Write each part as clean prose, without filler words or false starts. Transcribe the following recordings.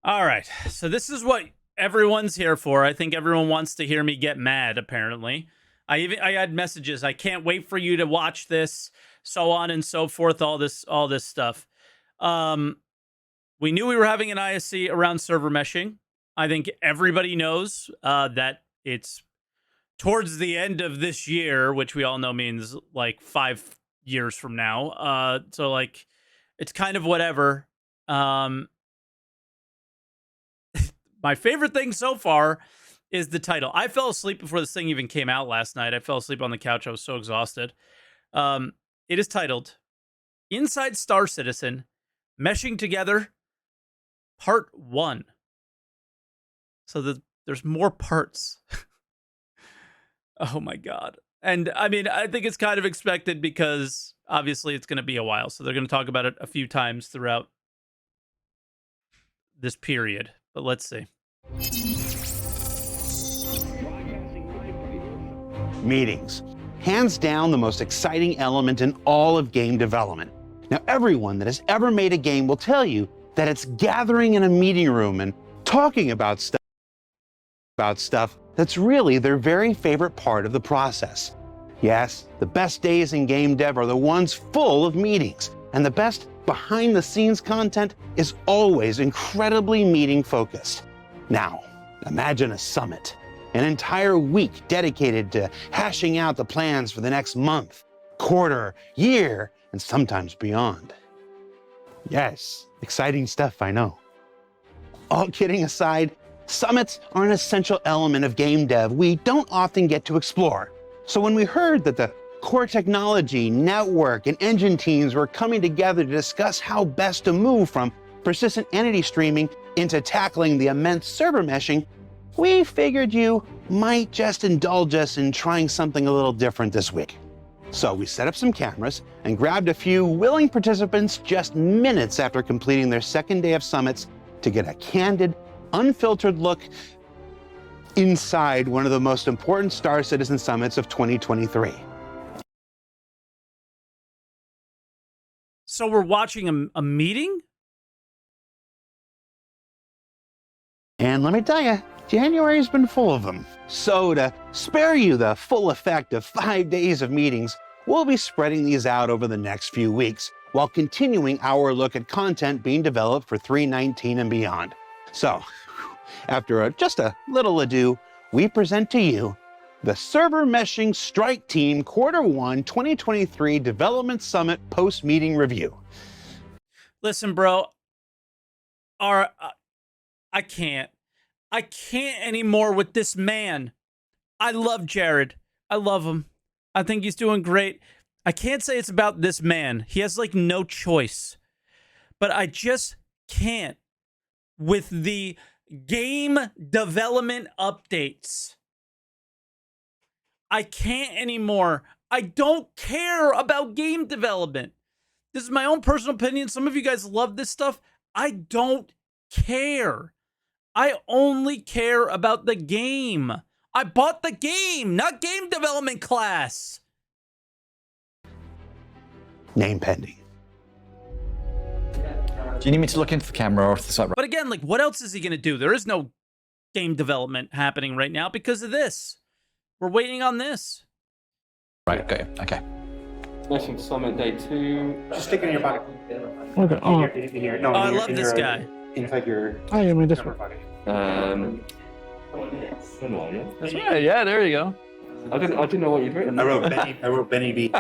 All right. So this is what everyone's here for. I think everyone wants to hear me get mad, apparently. I had messages. I can't wait for you to watch this, so on and so forth, all this stuff. We knew we were having an ISC around server meshing. I think everybody knows that it's towards the end of this year, which we all know means like 5 years from now. So like it's kind of whatever. My favorite thing so far is the title. I fell asleep before this thing even came out last night. I fell asleep on the couch. I was so exhausted. It is titled Inside Star Citizen, Meshing Together, Part 1. So there's more parts. Oh my God. And I mean, I think it's kind of expected because obviously it's going to be a while. So they're going to talk about it a few times throughout this period. But let's see. Meetings. Hands down the most exciting element in all of game development. Now, everyone that has ever made a game will tell you that it's gathering in a meeting room and talking about stuff that's really their very favorite part of the process. Yes, the best days in game dev are the ones full of meetings, and the best behind-the-scenes content is always incredibly meeting-focused. Now, imagine a summit, an entire week dedicated to hashing out the plans for the next month, quarter, year, and sometimes beyond. Yes, exciting stuff, I know. All kidding aside, summits are an essential element of game dev we don't often get to explore. So when we heard that the core technology, network, and engine teams were coming together to discuss how best to move from persistent entity streaming into tackling the immense server meshing, we figured you might just indulge us in trying something a little different this week. So we set up some cameras and grabbed a few willing participants just minutes after completing their second day of summits to get a candid, unfiltered look inside one of the most important Star Citizen summits of 2023. So we're watching a meeting? And let me tell you, January's been full of them. So to spare you the full effect of 5 days of meetings, we'll be spreading these out over the next few weeks while continuing our look at content being developed for 3.19 and beyond. So, after just a little ado, we present to you the Server Meshing Strike Team Q1 2023 Development Summit Post-Meeting Review. Listen, bro. I can't anymore with this man. I love Jared. I love him. I think he's doing great. I can't say it's about this man. He has like no choice. But I just can't with the game development updates. I can't anymore. I don't care about game development. This is my own personal opinion. Some of you guys love this stuff. I don't care. I only care about the game. I bought the game, not game development class. Name pending. Do you need me to look into the camera or if it's like... But again, like, what else is he going to do? There is no game development happening right now because of this. We're waiting on this. Right, okay. Meshing Summit Day 2. Just stick it in your pocket. Okay. Oh, In here. No, Oh, I in your- love in this your- guy. Inside your I am in this camera one. pocket. That's right, yeah, there you go. I didn't know what you'd written. I wrote Benny B.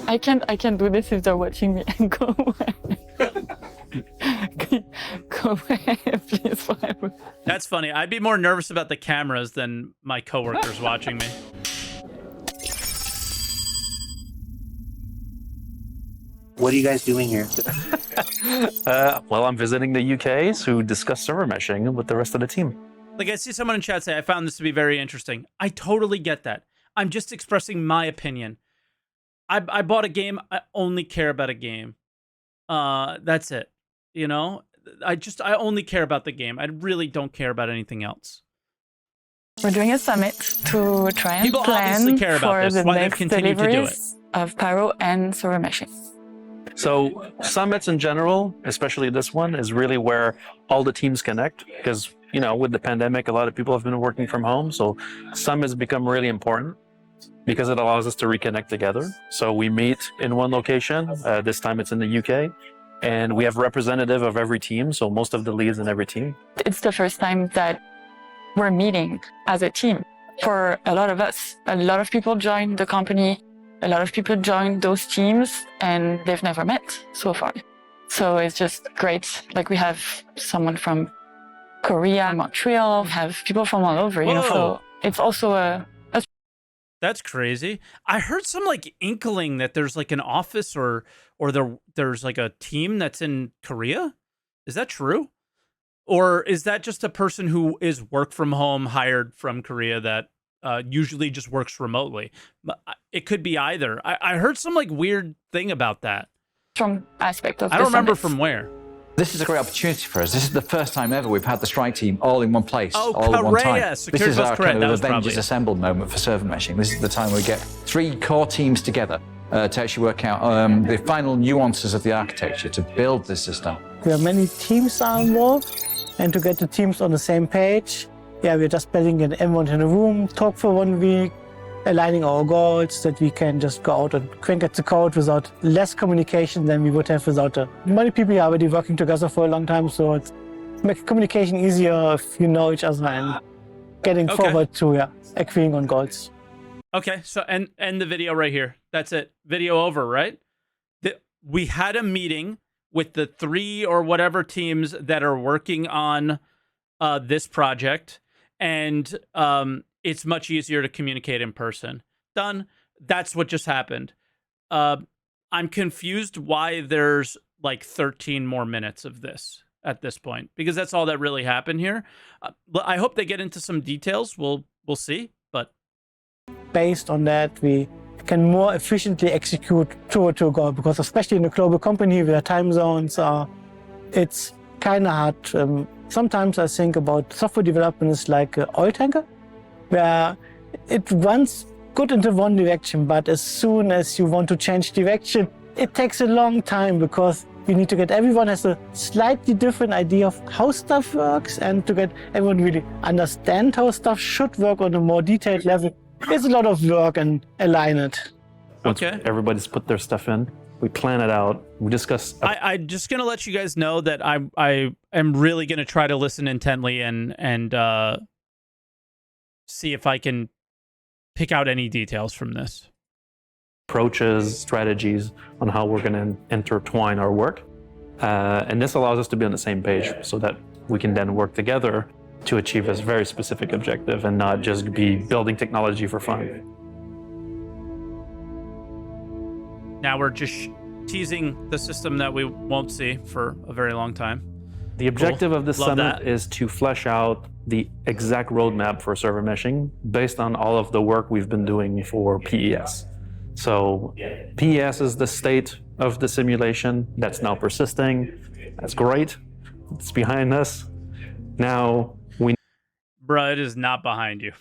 I can't do this if they're watching me. Go away. Go away, please. Forever. That's funny. I'd be more nervous about the cameras than my coworkers watching me. What are you guys doing here? Well, I'm visiting the UK to discuss server meshing with the rest of the team. Like, I see someone in chat say, I found this to be very interesting. I totally get that. I'm just expressing my opinion. I bought a game. I only care about a game. That's it. You know, I only care about the game. I really don't care about anything else. We're doing a summit to try and People obviously plan care about for this. the Why they've next continued to do it. deliveries of Pyro and server meshing. So summits in general, especially this one, is really where all the teams connect because, you know, with the pandemic, a lot of people have been working from home. So summits become really important because it allows us to reconnect together. So we meet in one location. This time it's in the UK. And we have representative of every team. So most of the leads in every team. It's the first time that we're meeting as a team for a lot of us. A lot of people joined the company. A lot of people joined those teams and they've never met so far. So it's just great. Like we have someone from Korea, Montreal, we have people from all over, you know, so it's also a That's crazy. I heard some like inkling that there's like an office or there's like a team that's in Korea. Is that true? Or is that just a person who is work from home hired from Korea that usually just works remotely? It could be either. I heard some like weird thing about that. strong aspect of I the don't remember summits. from where. This is a great opportunity for us. This is the first time ever we've had the strike team all in one place, Oh, all at one Korea. time. Security This is was our correct. kind That of was Avengers probably- assembled moment for server meshing. This is the time we get 3 core teams together to actually work out the final nuances of the architecture to build this system. Where many teams are involved, and to get the teams on the same page, we're just building everyone in a room, talk for 1 week, aligning our goals, that we can just go out and crank at the code without less communication than we would have without many people are already working together for a long time, so it's make communication easier if you know each other and getting forward to agreeing on goals. Okay, so end the video right here. That's it. Video over, right? We had a meeting with the 3 or whatever teams that are working on this project, and it's much easier to communicate in person. Done. That's what just happened. I'm confused why there's like 13 more minutes of this at this point, because that's all that really happened here. I hope they get into some details. We'll see, but Based on that, we can more efficiently execute to a goal, because especially in a global company where time zones are, it's kind of hard. Sometimes I think about software development is like an oil tanker, where it runs good into one direction, but as soon as you want to change direction, it takes a long time, because you need to get everyone has a slightly different idea of how stuff works, and to get everyone really understand how stuff should work on a more detailed level, it's a lot of work and align it. Once everybody's put their stuff in, we plan it out, we discuss. I'm just gonna let you guys know that I am really gonna try to listen intently and see if I can pick out any details from this. Approaches, strategies on how we're going to intertwine our work. And this allows us to be on the same page so that we can then work together to achieve a very specific objective and not just be building technology for fun. Now we're just teasing the system that we won't see for a very long time. The objective of this Love summit that. is to flesh out the exact roadmap for server meshing based on all of the work we've been doing for PES. So PES is the state of the simulation that's now persisting. That's great. It's behind us. Now we Bruh, it is not behind you.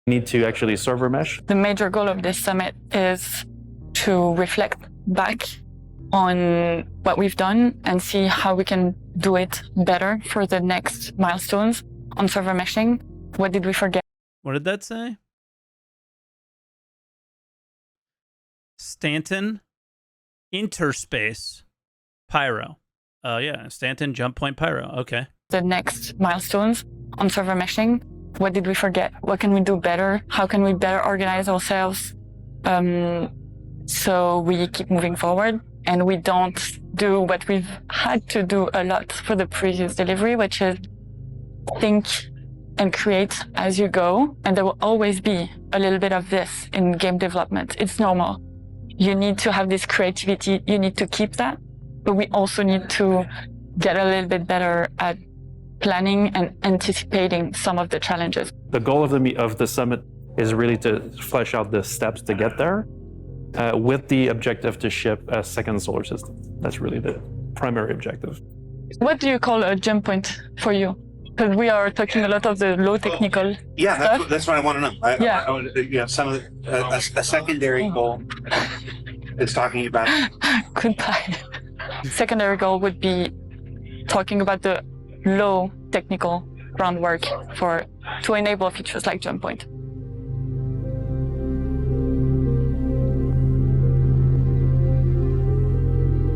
need to actually server mesh. The major goal of this summit is to reflect back on what we've done and see how we can do it better for the next milestones on server meshing. What did we forget? What did that say? Stanton Interspace Pyro. Yeah, Stanton Jump Point Pyro. Okay. The next milestones on server meshing. What did we forget? What can we do better? How can we better organize ourselves so we keep moving forward and we don't do what we've had to do a lot for the previous delivery, which is think and create as you go. And there will always be a little bit of this in game development. It's normal. You need to have this creativity. You need to keep that. But we also need to get a little bit better at planning and anticipating some of the challenges. The goal of the summit is really to flesh out the steps to get there with the objective to ship a second solar system. That's really the primary objective. What do you call a jump point for you? Because we are talking a lot of the low technical That's what I want to know. Yeah. Some of a secondary goal. It's talking about Goodbye. Secondary goal would be talking about the low technical groundwork to enable features like jump point.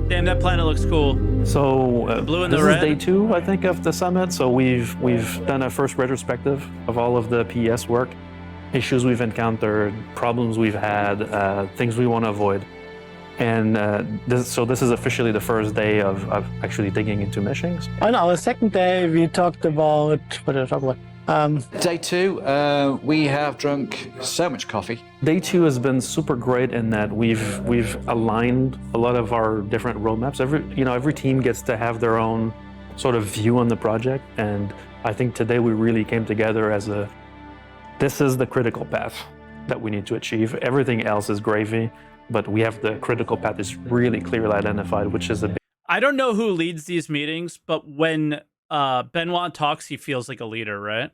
Damn, that planet looks cool. So blue and this the is red? day 2, I think, of the summit. So we've done a first retrospective of all of the PES work, issues we've encountered, problems we've had, things we want to avoid. And this is officially the first day of actually digging into meshings. On our second day, we talked about, what did I talk about? Day 2, we have drunk so much coffee. Day 2 has been super great in that we've aligned a lot of our different roadmaps. Every team gets to have their own sort of view on the project, and I think today we really came together as this is the critical path that we need to achieve. Everything else is gravy, but we have the critical path is really clearly identified, which is a big. I don't know who leads these meetings, but when Benoit talks, he feels like a leader, right?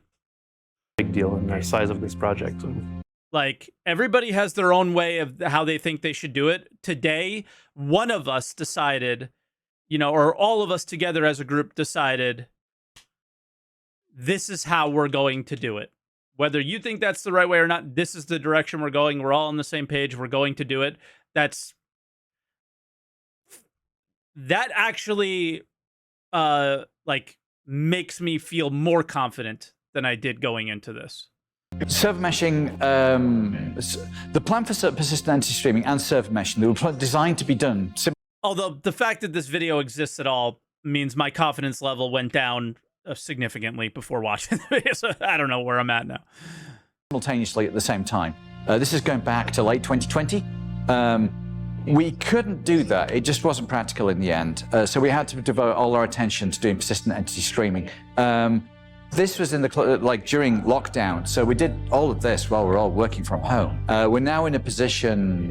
Big deal in the size of this project. Like, everybody has their own way of how they think they should do it. Today, one of us decided, or all of us together as a group decided, this is how we're going to do it. Whether you think that's the right way or not, this is the direction we're going. We're all on the same page. We're going to do it. That actually, makes me feel more confident than I did going into this. Server meshing, the plan for persistent entity streaming and server meshing, they were designed to be done. Although the fact that this video exists at all means my confidence level went down significantly before watching the video, so I don't know where I'm at now. Simultaneously at the same time. This is going back to late 2020. We couldn't do that. It just wasn't practical in the end. So we had to devote all our attention to doing persistent entity streaming. This was during lockdown. So we did all of this while we're all working from home. We're now in a position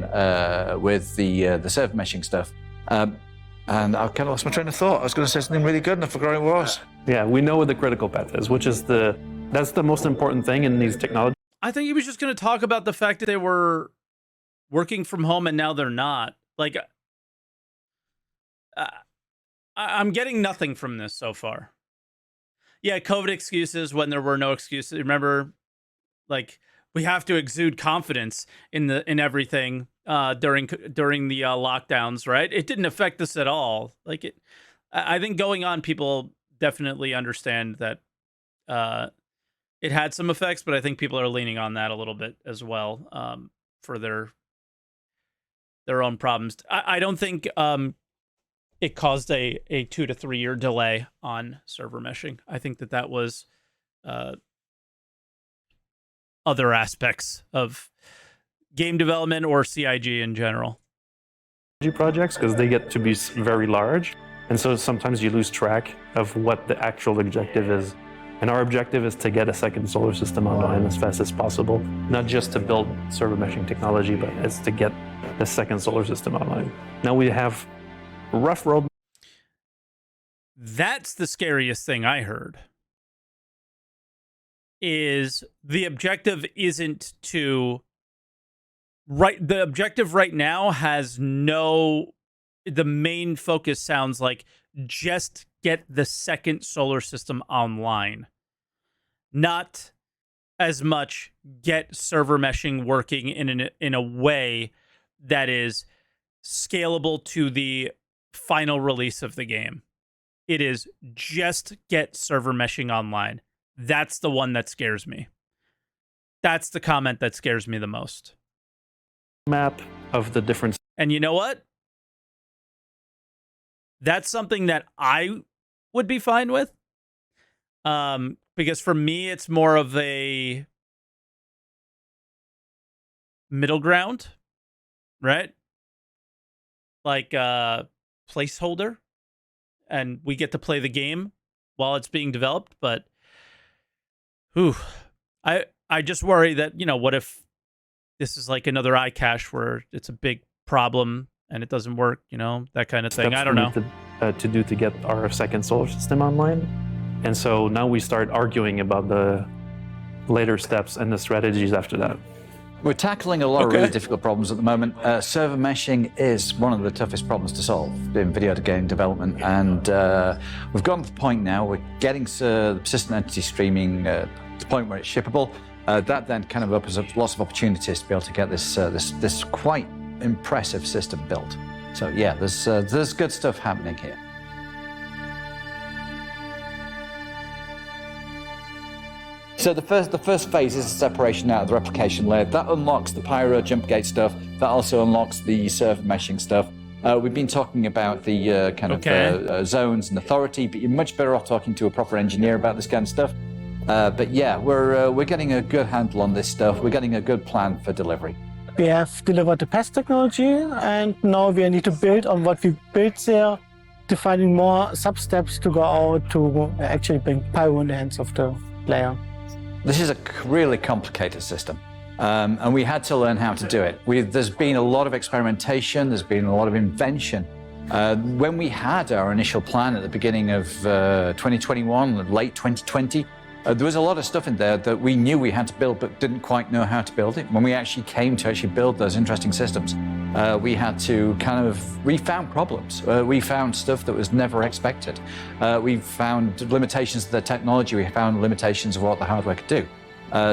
with the server meshing stuff. And I kind of lost my train of thought. I was going to say something really good and I forgot it was. Yeah, we know what the critical path is, which is that's the most important thing in these technologies. I think he was just going to talk about the fact that they were working from home and now they're not. Like, I'm getting nothing from this so far. Yeah, COVID excuses when there were no excuses. Remember, we have to exude confidence in everything during the lockdowns, right? It didn't affect us at all. I think going on, people definitely understand that it had some effects, but I think people are leaning on that a little bit as well for their own problems. I don't think it caused a 2 to 3 year delay on server meshing. I think that was other aspects of game development or CIG in general. Projects, because they get to be very large, and so sometimes you lose track of what the actual objective is. And our objective is to get a second solar system online as fast as possible, not just to build server meshing technology, but it's to get the second solar system online. Now we have rough road. That's the scariest thing I heard. Is the objective isn't to the objective right now has the main focus sounds like just get the second solar system online. Not as much get server meshing working in a way that is scalable to the final release of the game. It is just get server meshing online. That's the one that scares me. That's the comment that scares me the most. Map of the different. And you know what? That's something that I would be fine with. Because for me, it's more of a middle ground, right? Like a placeholder. And we get to play the game while it's being developed. But I just worry that, what if this is like another iCache where it's a big problem and it doesn't work, that kind of thing. I don't know. To get our second solar system online. And so now we start arguing about the later steps and the strategies after that. We're tackling a lot of really difficult problems at the moment. Server meshing is one of the toughest problems to solve in video game development, and we've gotten to the point now we're getting persistent entity streaming to the point where it's shippable. That then kind of opens up lots of opportunities to be able to get this quite impressive system built. So yeah, there's good stuff happening here. So the first phase is the separation out of the replication layer. That unlocks the Pyro jump gate stuff. That also unlocks the server meshing stuff. We've been talking about the zones and authority, but you're much better off talking to a proper engineer about this kind of stuff. But yeah, we're getting a good handle on this stuff. We're getting a good plan for delivery. We have delivered the PES technology, and now we need to build on what we built there, defining more sub-steps to go out to actually bring Pyro in the hands of the player. This is a really complicated system, and we had to learn how to do it. There's been a lot of experimentation, there's been a lot of invention. When we had our initial plan at the beginning of 2021, late 2020, there was a lot of stuff in there that we knew we had to build but didn't quite know how to build it. When we actually came to build those interesting systems, we had to we found problems. We found stuff that was never expected. We found limitations of the technology. We found limitations of what the hardware could do.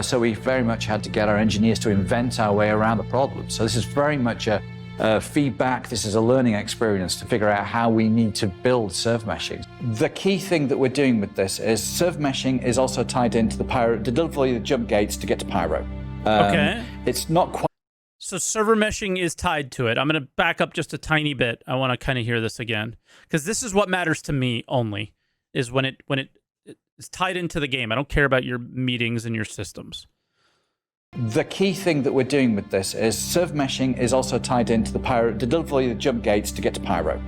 So we very much had to get our engineers to invent our way around the problem. So this is very much a feedback. This is a learning experience to figure out how we need to build server meshing. The key thing that we're doing with this is server meshing is also tied into the delivery of the jump gates to get to Pyro. Okay. It's not quite. So server meshing is tied to it. I'm going to back up just a tiny bit. I want to kind of hear this again, because this is what matters to me only, is when it is tied into the game. I don't care about your meetings and your systems. The key thing that we're doing with this is server meshing is also tied into the delivery of the jump gates to get to Pyro.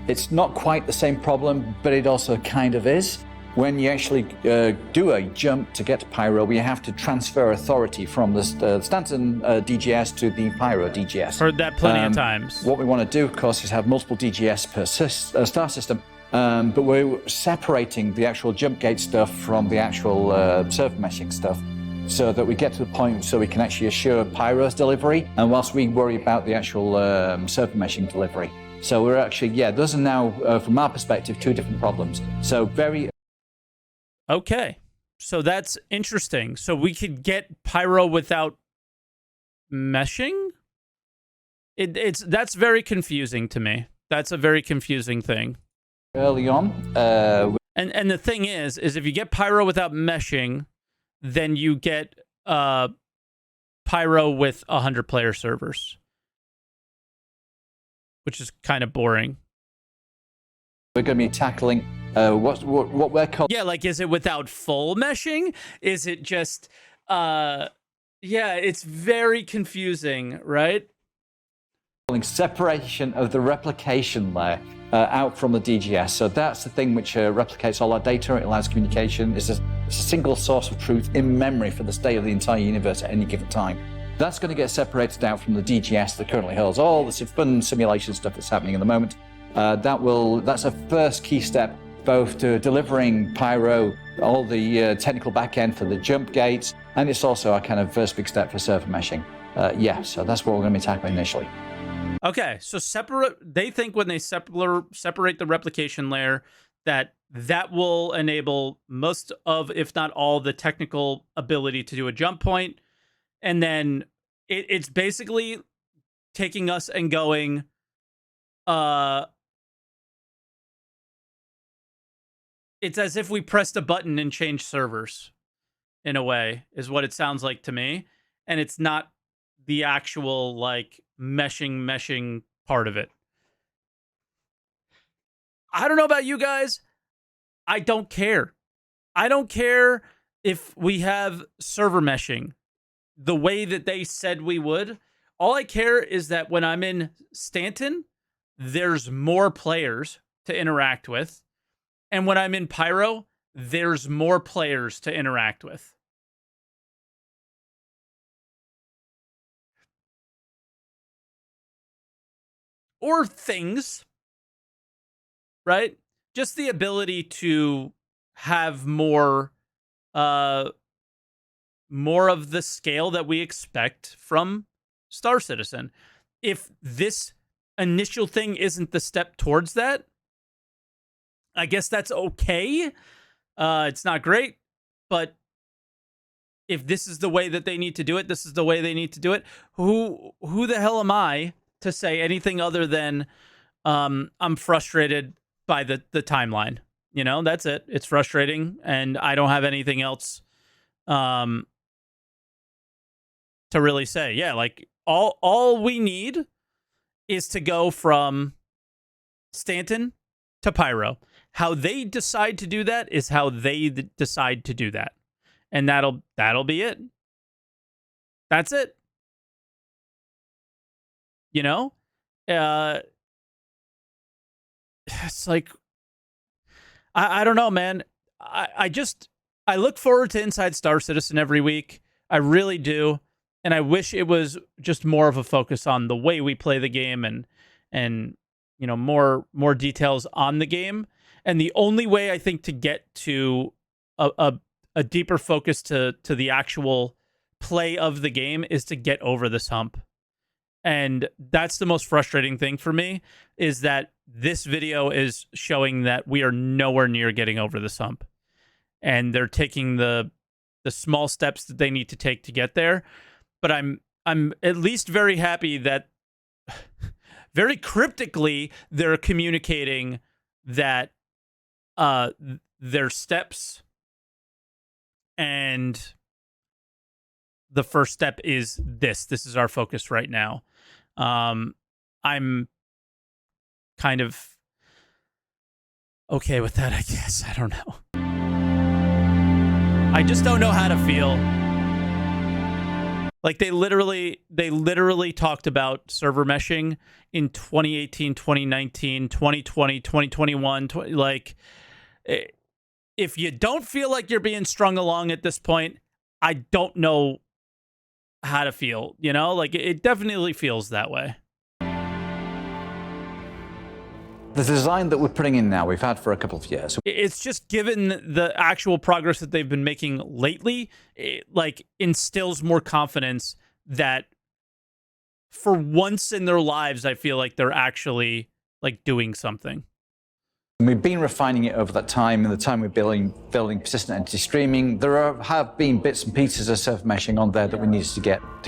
It's not quite the same problem, but it also kind of is. When you actually do a jump to get to Pyro, we have to transfer authority from the Stanton DGS to the Pyro DGS. Heard that plenty of times. What we want to do, of course, is have multiple DGS per star system, but we're separating the actual jump gate stuff from the actual server meshing stuff, so that we get to the point so we can actually assure Pyro's delivery, and whilst we worry about the actual server meshing delivery. So we're actually, those are now, from our perspective, two different problems. So very... Okay, so that's interesting. So we could get Pyro without meshing? That's very confusing to me. That's a very confusing thing. Early on... And the thing is if you get Pyro without meshing, then you get Pyro with 100-player servers, which is kind of boring. We're going to be tackling what we're calling... Yeah, like, is it without full meshing? Is it just... yeah, it's very confusing, right? Separation of the replication layer out from the DGS. So that's the thing which replicates all our data. It allows communication. It's a single source of truth in memory for the state of the entire universe at any given time. That's going to get separated out from the DGS that currently holds all the fun simulation stuff that's happening at the moment. That's a first key step, both to delivering Pyro, all the technical backend for the jump gates, and it's also our kind of first big step for server meshing. So that's what we're going to be tackling initially. Okay, so they think when they separate the replication layer, that will enable most of, if not all, the technical ability to do a jump point. And then it's basically taking us and going, it's as if we pressed a button and changed servers, in a way, is what it sounds like to me. And it's not the actual, like, meshing part of it. I don't know about you guys. I don't care. I don't care if we have server meshing the way that they said we would. All I care is that when I'm in Stanton, there's more players to interact with. And when I'm in Pyro, there's more players to interact with. Or things, right? Just the ability to have more more of the scale that we expect from Star Citizen. If this initial thing isn't the step towards that, I guess that's okay. It's not great, but if this is the way that they need to do it, this is the way they need to do it. Who the hell am I to say anything other than I'm frustrated by the timeline? You know, that's it. It's frustrating, and I don't have anything else to really say. Yeah, like all we need is to go from Stanton to Pyro. How they decide to do that is how they decide to do that. And that'll be it. That's it. You know? It's like, I don't know, man. I look forward to Inside Star Citizen every week. I really do. And I wish it was just more of a focus on the way we play the game and you know, more details on the game. And the only way I think to get to a deeper focus to the actual play of the game is to get over this hump. And that's the most frustrating thing for me, is that this video is showing that we are nowhere near getting over this hump. And they're taking the small steps that they need to take to get there. But I'm at least very happy that very cryptically they're communicating that their steps, and the first step is this is our focus right now. I'm kind of okay with that, I guess. I don't know. I just don't know how to feel. Like they literally talked about server meshing in 2018, 2019, 2020, 2021, like if you don't feel like you're being strung along at this point, I don't know how to feel, you know? Like it definitely feels that way. The design that we're putting in now, we've had for a couple of years. It's just, given the actual progress that they've been making lately, it like instills more confidence that for once in their lives, I feel like they're actually like doing something. We've been refining it over that time, and the time we're building persistent entity streaming. Have been bits and pieces of server meshing on there that we needed to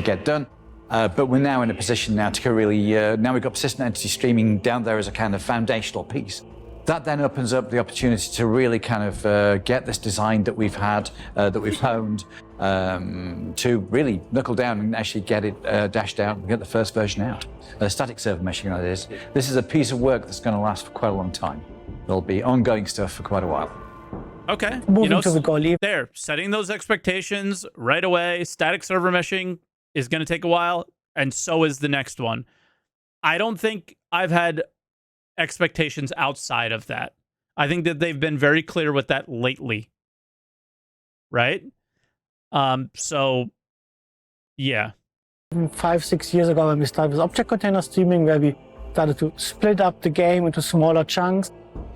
get done. But we're now in a position now to really, now we've got persistent entity streaming down there as a kind of foundational piece. That then opens up the opportunity to really kind of get this design that we've had, that we've honed, to really knuckle down and actually get it dashed out and get the first version out. Static server meshing, that is. This is a piece of work that's going to last for quite a long time. There'll be ongoing stuff for quite a while. Okay. Moving to the goal. There, setting those expectations right away. Static server meshing is going to take a while, and so is the next one. I don't think I've had expectations outside of that. I think that they've been very clear with that lately. Right? So, yeah. 5-6 years ago, when we started with object container streaming, where we started to split up the game into smaller chunks,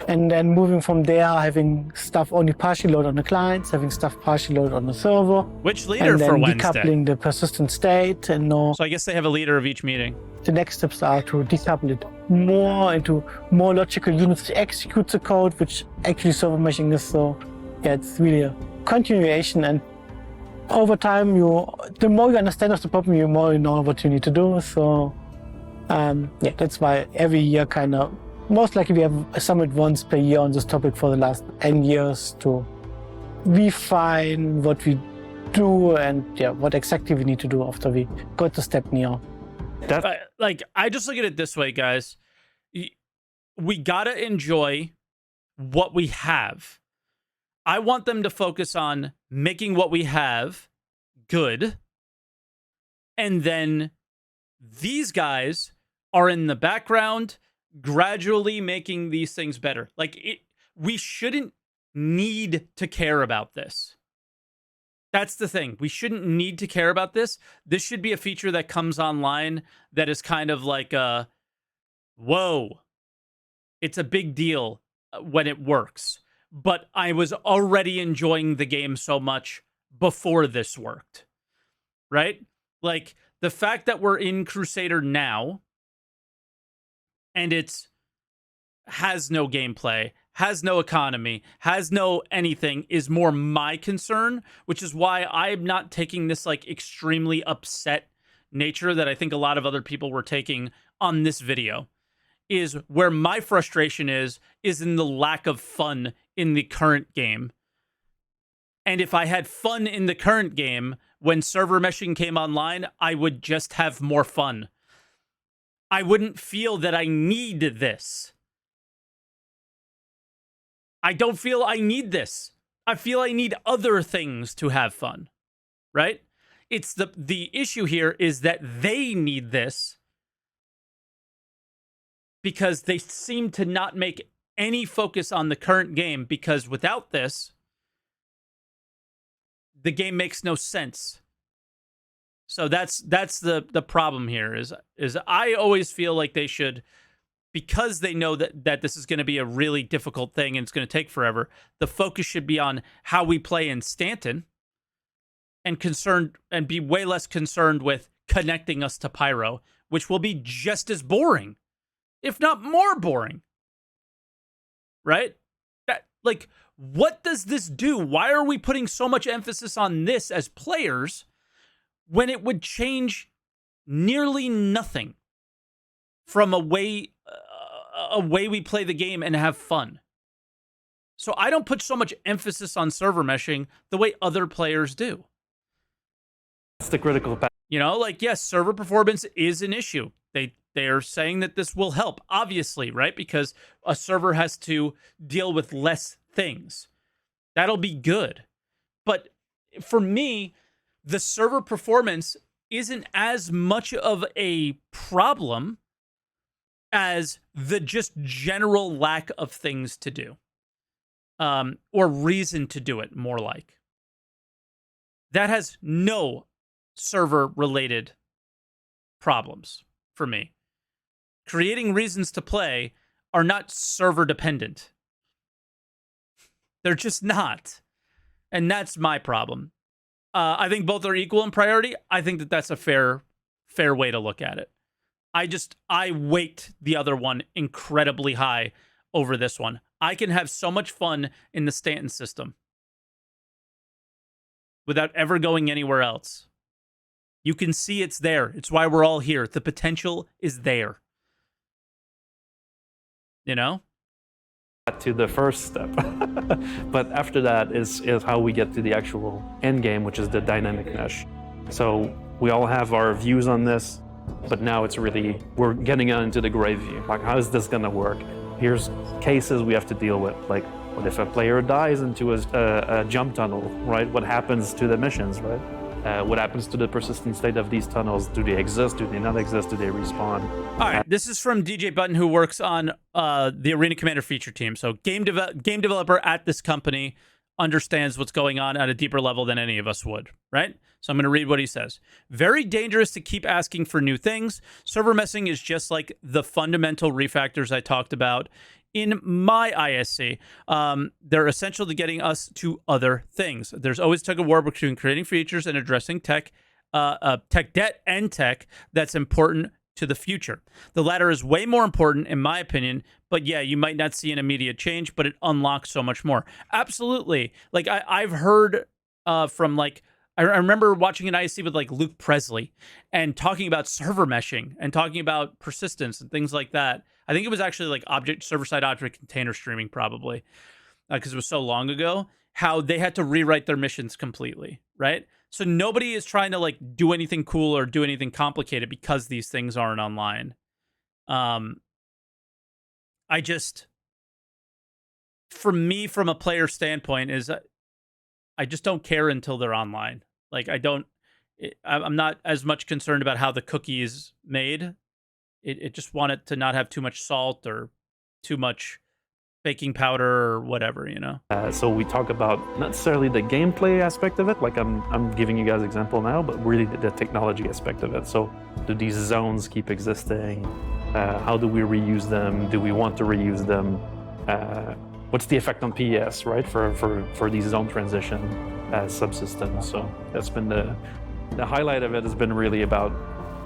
and then moving from there, having stuff only partially loaded on the clients, having stuff partially loaded on the server. Which leader for Wednesday? Decoupling the persistent state and no. So I guess they have a leader of each meeting. The next steps are to decouple it more into more logical units to execute the code, which actually server meshing is. So yeah, it's really a continuation, and over time, the more you understand of the problem, the more you know what you need to do. So yeah, that's why every year kind of, most likely we have a summit once per year on this topic for the last N years to refine what we do and yeah, what exactly we need to do after we got the step near. Like, I just look at it this way, guys. We gotta enjoy what we have. I want them to focus on making what we have good. And then these guys are in the background gradually making these things better. Like, we shouldn't need to care about this. That's the thing. We shouldn't need to care about this. This should be a feature that comes online that is kind of like a, whoa, it's a big deal when it works. But I was already enjoying the game so much before this worked, right? Like the fact that we're in Crusader now and it's has no gameplay, has no economy, has no anything is more my concern, which is why I'm not taking this like extremely upset nature that I think a lot of other people were taking on this video. Is where my frustration is in the lack of fun in the current game. And if I had fun in the current game, when server meshing came online, I would just have more fun. I wouldn't feel that I need this. I don't feel I need this. I feel I need other things to have fun, right? It's the issue here is that they need this because they seem to not make any focus on the current game, because without this, the game makes no sense. So that's the problem here is I always feel like they should, because they know that this is going to be a really difficult thing and it's going to take forever, the focus should be on how we play in Stanton and be way less concerned with connecting us to Pyro, which will be just as boring, if not more boring. Right? Like, what does this do? Why are we putting so much emphasis on this as players when it would change nearly nothing from a way we play the game and have fun? So I don't put so much emphasis on server meshing the way other players do. That's the critical part. You know, like, yes, server performance is an issue. They're saying that this will help, obviously, right? Because a server has to deal with less things. That'll be good. But for me, the server performance isn't as much of a problem as the just general lack of things to do. Or reason to do it, more like. That has no server-related problems for me. Creating reasons to play are not server-dependent. They're just not. And that's my problem. I think both are equal in priority. I think that that's a fair way to look at it. I weight the other one incredibly high over this one. I can have so much fun in the Stanton system without ever going anywhere else. You can see it's there. It's why we're all here. The potential is there. You know? To the first step. But after that is how we get to the actual end game, which is the dynamic mesh. So we all have our views on this, but now it's really, we're getting out into the gray view. Like, how is this going to work? Here's cases we have to deal with. Like, what if a player dies into a jump tunnel, right? What happens to the missions, right? What happens to the persistent state of these tunnels? Do they exist? Do they not exist? Do they respawn? All right, this is from DJ Button, who works on the Arena Commander feature team. So game developer at this company understands what's going on at a deeper level than any of us would, right? So I'm going to read what he says. Very dangerous to keep asking for new things. Server messing is just like the fundamental refactors I talked about in my ISC. They're essential to getting us to other things. There's always tug of war between creating features and addressing tech debt and tech that's important to the future. The latter is way more important, in my opinion, but yeah, you might not see an immediate change, but it unlocks so much more. Absolutely. Like, I've heard from, like, I remember watching an ISC with, like, Luke Presley and talking about server meshing and talking about persistence and things like that. I think it was actually, like, server-side object container streaming, probably, because it was so long ago, how they had to rewrite their missions completely, right? So nobody is trying to, like, do anything cool or do anything complicated because these things aren't online. For me, from a player standpoint, is I just don't care until they're online. Like, I'm not as much concerned about how the cookie is made. It just want it to not have too much salt or too much baking powder or whatever, you know? So we talk about not necessarily the gameplay aspect of it, like I'm giving you guys an example now, but really the technology aspect of it. So do these zones keep existing? How do we reuse them? Do we want to reuse them? What's the effect on PS, right, for these zone transition? as subsystems. So that's been the highlight of it has been really about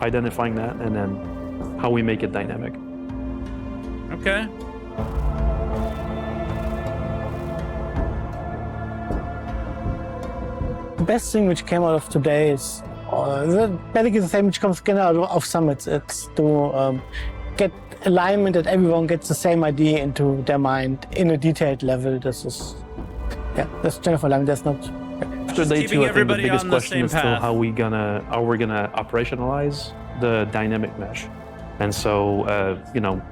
identifying that and then how we make it dynamic. Okay. The best thing which came out of today is basically the same which comes again out of summits. It's to get alignment, that everyone gets the same idea into their mind in a detailed level. That's Jennifer Lang. That's not. After day keeping 2, I think the everybody biggest on the question same is still path. how we're gonna operationalize the dynamic mesh. And so,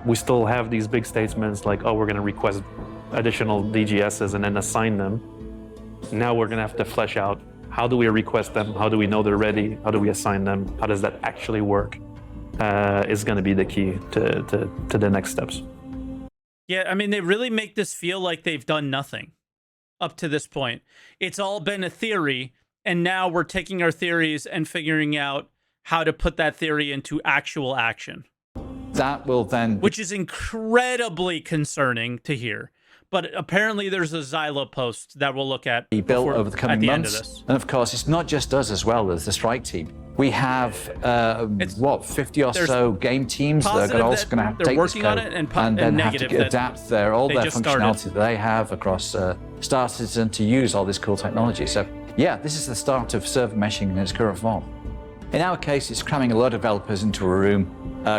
we still have these big statements like, oh, we're going to request additional DGSs and then assign them. Now we're going to have to flesh out, how do we request them? How do we know they're ready? How do we assign them? How does that actually work? Is going to be the key to the next steps. Yeah, I mean, they really make this feel like they've done nothing up to this point. It's all been a theory, and now we're taking our theories and figuring out how to put that theory into actual action. That will then... Which is incredibly concerning to hear. But apparently there's a Xylo post that we'll look at be built over the coming months. And of course, it's not just us as well as the strike team. We have 50 or so game teams that are also going to have to take this code and then have to adapt all their functionality that they have across Star Citizen to use all this cool technology. So yeah, this is the start of server meshing in its current form. In our case, it's cramming a lot of developers into a room,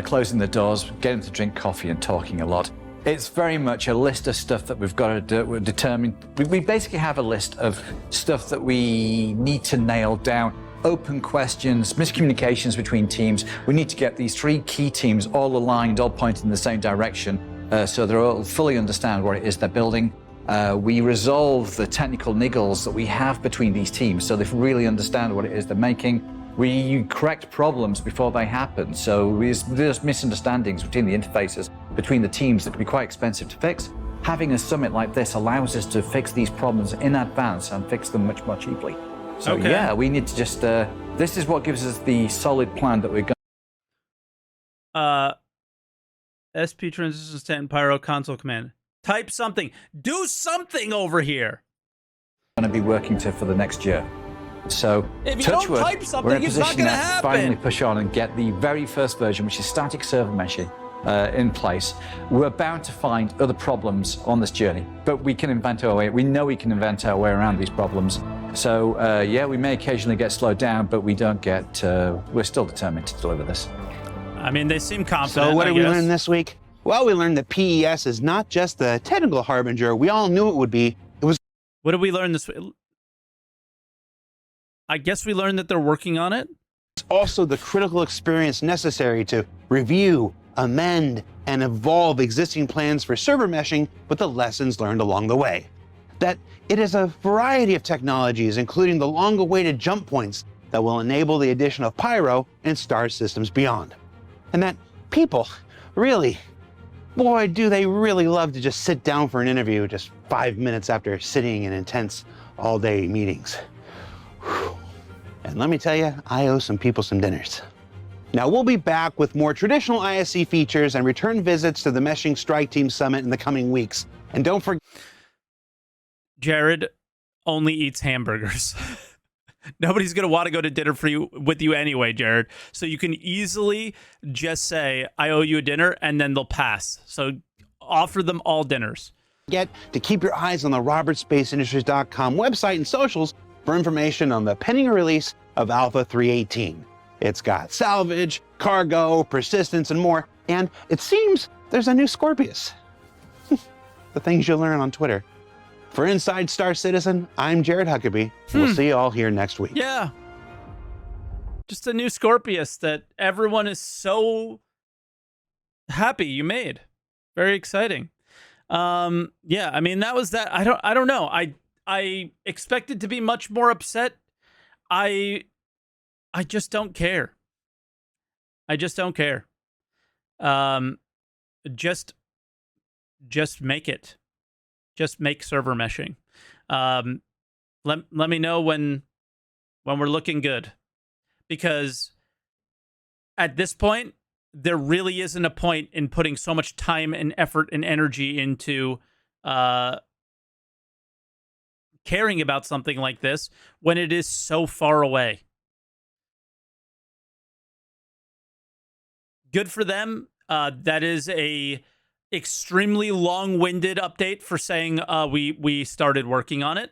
closing the doors, getting them to drink coffee and talking a lot. It's very much a list of stuff that we've got to determine. We basically have a list of stuff that we need to nail down. Open questions, miscommunications between teams. We need to get these 3 key teams all aligned, all pointing in the same direction, so they all fully understand what it is they're building. We resolve the technical niggles that we have between these teams, so they really understand what it is they're making. We correct problems before they happen. So there's misunderstandings between the interfaces between the teams that can be quite expensive to fix. Having a summit like this allows us to fix these problems in advance and fix them much more cheaply. So yeah, we need to just, this is what gives us the solid plan that we're going. SP transition stat and pyro console command. Type something. Do something over here. Going to be working to for the next year. So, if you touch don't wood, type something, we're in a it's not position gonna now to happen. finally push on and get the very first version, which is static server meshing, in place. We're bound to find other problems on this journey, but we can invent our way. We know we can invent our way around these problems. So, yeah, we may occasionally get slowed down, but we don't get. We're still determined to deliver this. I mean, they seem confident. So, what did we learn this week? Well, we learned that PES is not just the technical harbinger we all knew it would be. It was. What did we learn this week? I guess we learned that they're working on it. It's also the critical experience necessary to review, amend, and evolve existing plans for server meshing with the lessons learned along the way. That it is a variety of technologies, including the long-awaited jump points that will enable the addition of Pyro and star systems beyond. And that people, really, boy, do they really love to just sit down for an interview just 5 minutes after sitting in intense all-day meetings. And let me tell you, I owe some people some dinners. Now, we'll be back with more traditional ISC features and return visits to the Meshing Strike Team Summit in the coming weeks. And don't forget... Jared only eats hamburgers. Nobody's going to want to go to dinner with you anyway, Jared. So you can easily just say, I owe you a dinner, and then they'll pass. So offer them all dinners. Get to keep your eyes on the robertspaceindustries.com website and socials for information on the pending release of Alpha 318. It's got salvage, cargo, persistence, and more. And it seems there's a new Scorpius. The things you'll learn on Twitter. For Inside Star Citizen, I'm Jared Huckabee. We'll see you all here next week. Yeah. Just a new Scorpius that everyone is so happy you made. Very exciting. Yeah, I mean, that was that. I don't know. I expected to be much more upset. I just don't care. I just don't care. Just make it. Just make server meshing. Let me know when we're looking good, because at this point there really isn't a point in putting so much time and effort and energy into caring about something like this when it is so far away. Good for them. That is a extremely long-winded update for saying we started working on it.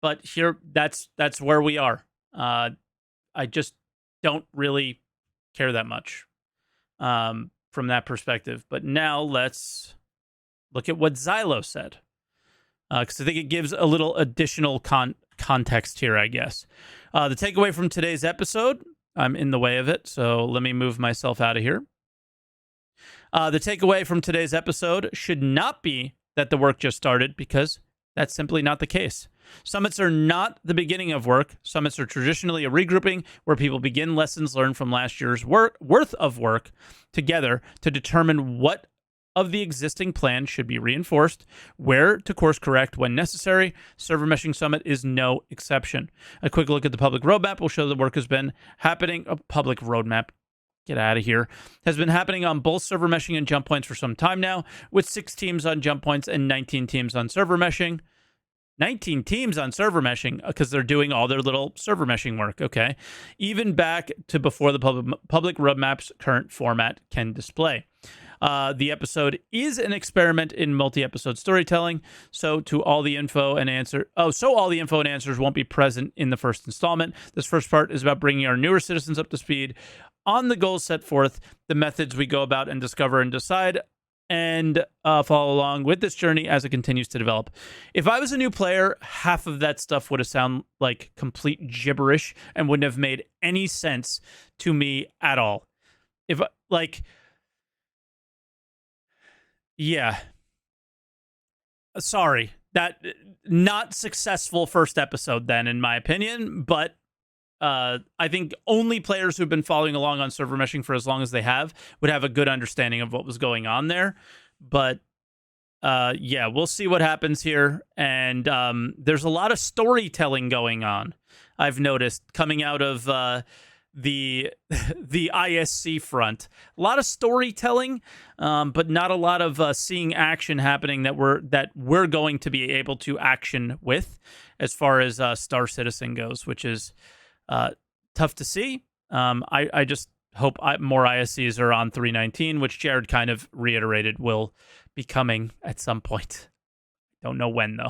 But here, that's where we are. I just don't really care that much from that perspective. But now let's look at what Xylo said, because I think it gives a little additional context here, I guess. The takeaway from today's episode, I'm in the way of it, so let me move myself out of here. The takeaway from today's episode should not be that the work just started, because that's simply not the case. Summits are not the beginning of work. Summits are traditionally a regrouping where people begin lessons learned from last year's worth of work together to determine what of the existing plan should be reinforced, where to course correct when necessary. Server Meshing Summit is no exception. A quick look at the public roadmap will show the work has been happening. A public roadmap, get out of here, has been happening on both server meshing and jump points for some time now, with 6 teams on jump points and 19 teams on server meshing. 19 teams on server meshing because they're doing all their little server meshing work, okay? Even back to before the public roadmap's current format can display. The episode is an experiment in multi-episode storytelling, so all the info and answers won't be present in the first installment. This first part is about bringing our newer citizens up to speed on the goals set forth, the methods we go about and discover and decide, and follow along with this journey as it continues to develop. If I was a new player, half of that stuff would have sounded like complete gibberish and wouldn't have made any sense to me at all. Yeah. Sorry. That not successful first episode then, in my opinion, but I think only players who've been following along on server meshing for as long as they have would have a good understanding of what was going on there. But yeah, we'll see what happens here. And there's a lot of storytelling going on, I've noticed, coming out of the ISC front. A lot of storytelling, but not a lot of seeing action happening that we're going to be able to action with as far as Star Citizen goes, which is tough to see. I just hope more ISCs are on 319, which Jared kind of reiterated will be coming at some point. Don't know when, though.